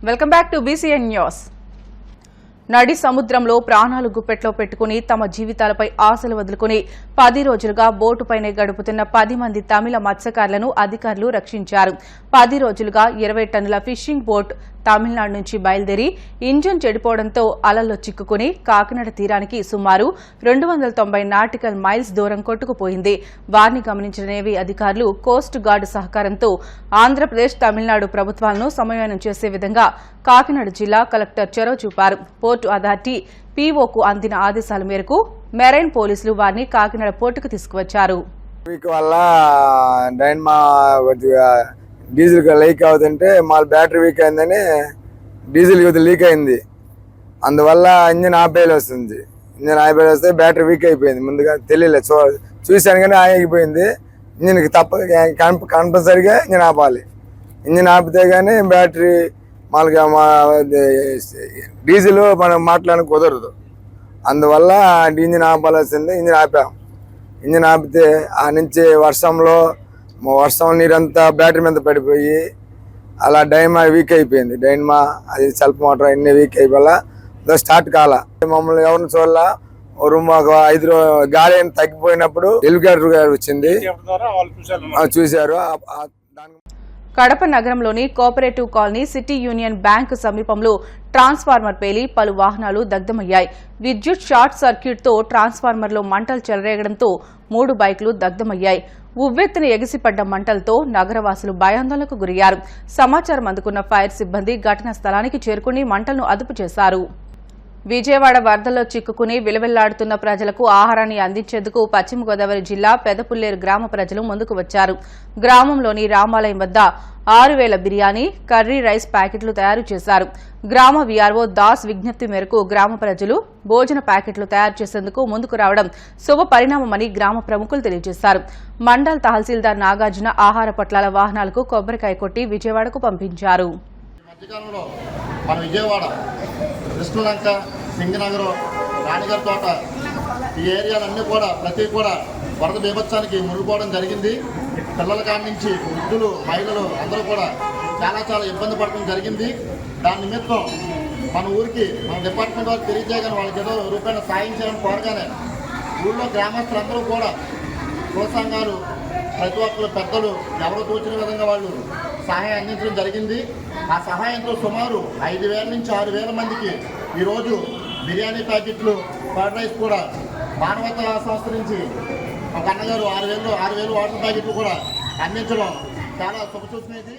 Welcome back to BCN news. నడి సముద్రంలో ప్రాణాలు గుప్పెట్లో పెట్టుకుని తమ జీవితాలపై ఆశలు వదులుకుని 10 రోజులుగా బోటుపైనే గడుపుతున్న 10 మంది తమిళ మత్స్యకారులను అధికారులు రక్షించారు. 10 రోజులుగా 20 టన్నుల ఫిషింగ్ బోట్ తమిళనాడు నుంచి బయలుదేరి ఇంజిన్ చెడిపోవడంతో అలల్లో చిక్కుకుని కాకినాడ తీరానికి సుమారు 290 నాటికల్ మైల్స్ దూరం కొట్టుకుపోయింది. వారిని గమనించిన నేవీ అధికారులు కోస్ట్ గార్డు సహకారంతో ఆంధ్రప్రదేశ్, తమిళనాడు ప్రభుత్వాలను సమన్వయం చేసే విధంగా కాకినాడ జిల్లా కలెక్టర్ చొరవ చూపారు. పోర్టు అథారిటీ పీఓకు అందిన ఆదేశాల మేరకు మెరైన్ పోలీసులు వారిని కాకినాడ పోర్టుకు తీసుకువచ్చారు. డీజిల్ లీక్ అవుతుంటే మా బ్యాటరీ వీక్ అయిందని డీజిల్ లీక్ అయింది. అందువల్ల ఇంజిన్ ఆపేయాలి వస్తుంది. ఇంజిన్ ఆపేయాలి వస్తే బ్యాటరీ వీక్ అయిపోయింది. ముందుగా తెలియలేదు, చూశాను కానీ ఆగిపోయింది. ఇంజిన్కి కంపల్సరిగా ఇంజిన్ ఆపాలి. ఇంజిన్ ఆపితే కానీ బ్యాటరీ మామూలుగా డీజిల్ మనం మాట్లాడడానికి కుదరదు. అందువల్ల ఇంజిన్ ఆపాల్సింది. ఇంజిన్ ఆపాం. ఇంజిన్ ఆపితే ఆ నుంచి వర్షం నీరంతా బ్యాటరీ మీద పడిపోయి అలా డైనమా వీక్ అయిపోయింది. డైనమా అది సెల్ఫ్ మోటార్ అన్నీ వీక్ అయిపోయి స్టార్ట్ కాల. మమ్మల్ని ఎవరిని చూడాల రూమ్ ఒక 5 గాలి తగ్గిపోయినప్పుడు హెలికాప్టర్ వచ్చింది, చూశారు. కడప నగరంలోని cooperative colony city union bank సమీపంలో ట్రాన్స్ఫార్మర్ పేలి పలు వాహనాలు దగ్ధమయ్యాయి. విద్యుత్ షార్ట్ సర్క్యూట్తో ట్రాన్స్ఫార్మర్లో మంటలు చెలరేగడంతో 3 బైకులు దగ్ధమయ్యాయి. ఉవ్వెత్తున ఎగిసిపడ్డ మంటలతో నగరవాసులు భయాందోళనకు గురయ్యారు. సమాచారం అందుకున్న ఫైర్ సిబ్బంది ఘటనా స్థలానికి చేరుకుని మంటలను అదుపు చేశారు. విజయవాడ వరదల్లో చిక్కుకుని విలవిల్లాడుతున్న ప్రజలకు ఆహారాన్ని అందించేందుకు పశ్చిమ గోదావరి జిల్లా పెదపుల్లేరు గ్రామ ప్రజలు ముందుకు వచ్చారు. గ్రామంలోని రామాలయం వద్ద 6000 బిర్యానీ, కర్రీ రైస్ ప్యాకెట్లు తయారు చేశారు. గ్రామ వీఆర్ఓ దాస్ విజ్ఞప్తి మేరకు గ్రామ ప్రజలు భోజన ప్యాకెట్లు తయారు చేసేందుకు ముందుకు రావడం శుభ పరిణామమని గ్రామ ప్రముఖులు తెలియజేశారు. మండల్ తహసీల్దార్ నాగార్జున ఆహార పొట్లాల వాహనాలకు కొబ్బరికాయ కొట్టి విజయవాడకు పంపించారు. మన విజయవాడ, కృష్ణలంక, సింగనగరం, రాణిగారి తోట ఈ ఏరియాలన్నీ కూడా ప్రతి వరద బీభత్సానికి మునిగిపోవడం జరిగింది. పిల్లల కాడి నుంచి వృద్ధులు, మహిళలు అందరూ కూడా చాలా ఇబ్బంది పడడం జరిగింది. దాని నిమిత్తం మన ఊరికి మన డిపార్ట్మెంట్ వారికి తెలియజేయగానే వాళ్ళకి ఏదో రూపాయల సాయం చేయడం కోరగానే ఊళ్ళో గ్రామస్తులందరూ కూడా ప్రోత్సాహంగాలు ప్రతి ఒక్కరు పెద్దలు ఎవరు తోచిన విధంగా వాళ్ళు సహాయం అందించడం జరిగింది. ఆ సహాయంతో సుమారు 5000 నుంచి 6000 మందికి ఈరోజు బిర్యానీ ప్యాకెట్లు, ఫ్రైడ్ రైస్ కూడా మానవతా సంస్థ నుంచి ఒక అన్నగారు 6000 వాటర్ ప్యాకెట్లు కూడా అందించడం చాలా శుభసూచనది.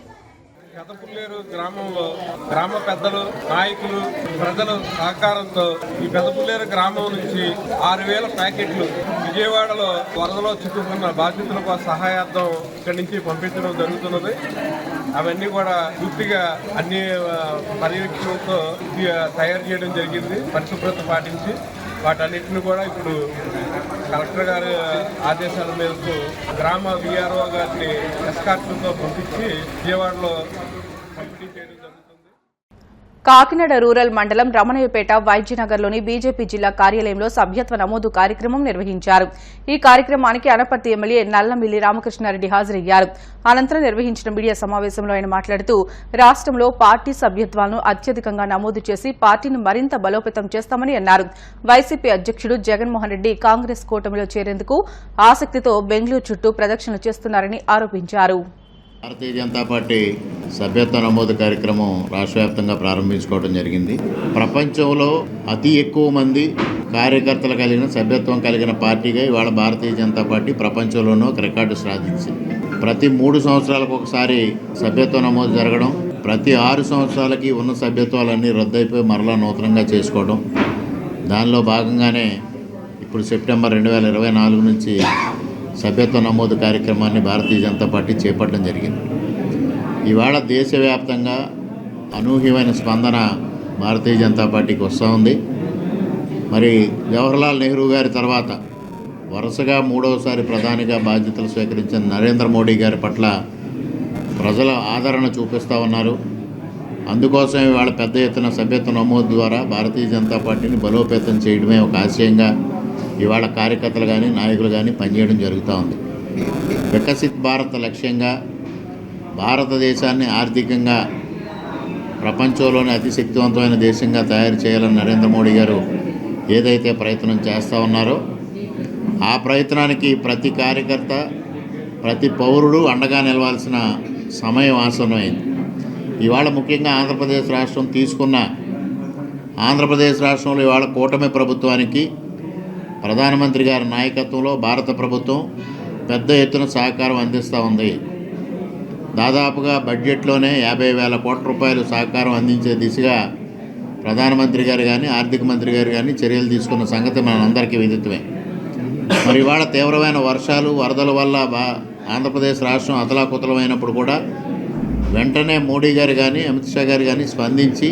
పెదపుల్లేరు గ్రామంలో గ్రామ పెద్దలు, నాయకులు, ప్రజల సహకారంతో ఈ పెదపుల్లేరు గ్రామం నుంచి 6000 ప్యాకెట్లు విజయవాడలో వరదలో చిక్కుకున్న బాధితులకు సహాయార్థం ఇక్కడి నుంచి పంపించడం జరుగుతున్నది. అవన్నీ కూడా పూర్తిగా అన్ని పర్యవేక్షణతో తయారు చేయడం జరిగింది. పరిశుభ్రత పాటించి వాటన్నిటిని కూడా ఇప్పుడు కలెక్టర్ గారి ఆదేశాల మేరకు గ్రామ వీఆర్ఓ గారిని ఎస్కార్ట్లతో పంపించి విజయవాడలో పంపిణీ చేయడం జరుగుతుంది. కాకినాడ రూరల్ మండలం రమణయ్యపేట వైద్యనగర్లోని బీజేపీ జిల్లా కార్యాలయంలో సభ్యత్వ నమోదు కార్యక్రమం నిర్వహించారు. ఈ కార్యక్రమానికి అనపర్తి ఎమ్మెల్యే నల్లమిల్లి రామకృష్ణారెడ్డి హాజరయ్యారు. అనంతరం నిర్వహించిన మీడియా సమావేశంలో ఆయన మాట్లాడుతూ రాష్ట్రంలో పార్టీ సభ్యత్వాలను అత్యధికంగా నమోదు చేసి పార్టీని మరింత బలోపేతం చేస్తామని అన్నారు. వైసీపీ అధ్యక్షుడు జగన్మోహన్ రెడ్డి కాంగ్రెస్ కూటమిలో చేరేందుకు ఆసక్తితో బెంగళూరు చుట్టూ ప్రదక్షిణలు చేస్తున్నారని ఆరోపించారు. భారతీయ జనతా పార్టీ సభ్యత్వ నమోదు కార్యక్రమం రాష్ట్ర వ్యాప్తంగా ప్రారంభించుకోవడం జరిగింది. ప్రపంచంలో అతి ఎక్కువ మంది కార్యకర్తలు కలిగిన, సభ్యత్వం కలిగిన పార్టీగా ఇవాళ భారతీయ జనతా పార్టీ ప్రపంచంలోనూ ఒక రికార్డు సాధించింది. ప్రతి 3 సంవత్సరాలకు ఒకసారి సభ్యత్వ నమోదు జరగడం, ప్రతి 6 సంవత్సరాలకి ఉన్న సభ్యత్వాలన్నీ రద్దయిపోయి మరలా నూతనంగా చేసుకోవడం. దానిలో భాగంగానే ఇప్పుడు సెప్టెంబర్ 2024 నుంచి సభ్యత్వ నమోదు కార్యక్రమాన్ని భారతీయ జనతా పార్టీ చేపట్టడం జరిగింది. ఇవాళ దేశవ్యాప్తంగా అనూహ్యమైన స్పందన భారతీయ జనతా పార్టీకి వస్తూ ఉంది. మరి జవహర్లాల్ నెహ్రూ గారి తర్వాత వరుసగా 3వసారి ప్రధానిగా బాధ్యతలు స్వీకరించిన నరేంద్ర మోడీ గారి పట్ల ప్రజల ఆదరణ చూపిస్తూ ఉన్నారు. అందుకోసం ఇవాళ పెద్ద ఎత్తున సభ్యత్వ నమోదు ద్వారా భారతీయ జనతా పార్టీని బలోపేతం చేయడమే ఒక ఆశయంగా ఇవాళ కార్యకర్తలు కానీ, నాయకులు కానీ పనిచేయడం జరుగుతూ ఉంది. వికసిత్ భారత్ లక్ష్యంగా భారతదేశాన్ని ఆర్థికంగా ప్రపంచంలోనే అతి శక్తివంతమైన దేశంగా తయారు చేయాలని నరేంద్ర మోడీ గారు ఏదైతే ప్రయత్నం చేస్తూ ఉన్నారో ఆ ప్రయత్నానికి ప్రతి కార్యకర్త ప్రతి పౌరుడు అండగా నిలవాల్సిన సమయం ఆసన్నమైంది. ఇవాళ ముఖ్యంగా ఆంధ్రప్రదేశ్ రాష్ట్రం తీసుకున్న ఆంధ్రప్రదేశ్ రాష్ట్రంలో ఇవాళ కూటమి ప్రభుత్వానికి ప్రధానమంత్రి గారి నాయకత్వంలో భారత ప్రభుత్వం పెద్ద ఎత్తున సహకారం అందిస్తూ ఉంది. దాదాపుగా బడ్జెట్లోనే 50,000 కోట్ల రూపాయలు సహకారం అందించే దిశగా ప్రధానమంత్రి గారు కానీ ఆర్థిక మంత్రి గారు కానీ చర్యలు తీసుకున్న సంగతి మనందరికీ విదితమే. మరి ఇవాళ తీవ్రమైన వర్షాలు వరదల వల్ల ఆంధ్రప్రదేశ్ రాష్ట్రం అతలాకుతలమైనప్పుడు కూడా వెంటనే మోడీ గారు కానీ అమిత్ షా గారు కానీ స్పందించి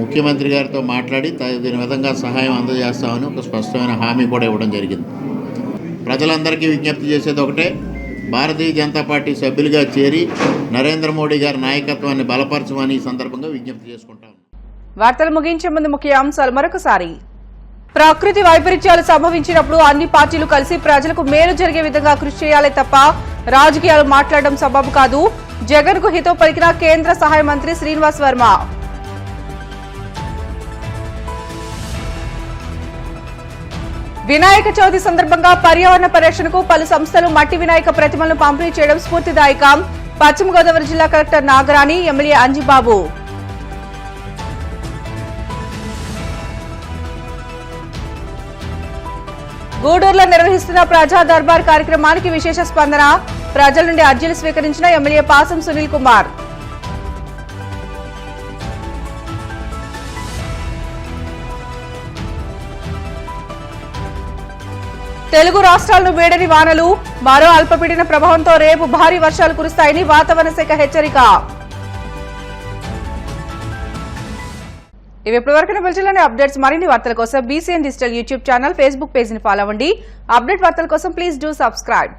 ముఖ్యమంత్రి గారితో మాట్లాడి దీని విధంగా సహాయం అందజేస్తామని ఒక స్పష్టమైన హామీ కూడా ఇవ్వడం జరిగింది. ప్రజలందరికీ విజ్ఞప్తి చేసేది ఒకటే, భారతీయ జనతా పార్టీ సభ్యులుగా చేరి నరేంద్ర మోడీ గారి నాయకత్వాన్ని బలపరచమని ఈ సందర్భంగా విజ్ఞప్తి చేసుకుంటాం. వార్తలు ముగించే ముందు ముఖ్య అంశాలు మరొకసారి. ప్రకృతి వైపరీత్యాలు సంభవించినప్పుడు అన్ని పార్టీలు కలిసి ప్రజలకు మేలు జరిగే విధంగా కృషి చేయాలే తప్ప రాజకీయాలు మాట్లాడడం సబబు కాదు. జగన్ కు హితో పలికిన కేంద్ర సహాయ మంత్రి శ్రీనివాస్ వర్మ. వినాయక చవితి సందర్భంగా పర్యావరణ పరిరక్షణకు పలు సంస్థలు మట్టి వినాయక ప్రతిమలను పంపిణీ చేయడం స్ఫూర్తిదాయకం. పశ్చిమ గోదావరి జిల్లా కలెక్టర్ నాగరాణి, ఎమ్మెల్యే అంజిబాబు. గూడూరులో నిర్వహిస్తున్న ప్రజా దర్బార్ కార్యక్రమానికి విశేష స్పందన. ప్రజల నుండి అర్జీలు స్వీకరించిన ఎమ్మెల్యే పాసం సునీల్ కుమార్. తెలుగు రాష్ట్రాలను వేడని వానలు. మరో అల్పపీడన ప్రభావంతో రేపు భారీ వర్షాలు కురుస్తాయని వాతావరణ శాఖ హెచ్చరిక. ఇవి ఇప్పటివరకు బులెటిన్లోని అప్డేట్స్. మరిన్ని వార్తల కోసం BCN digital YouTube channel, Facebook page ని ఫాలో అవ్వండి. అప్డేట్ వార్తల కోసం ప్లీజ్ డూ సబ్స్క్రైబ్.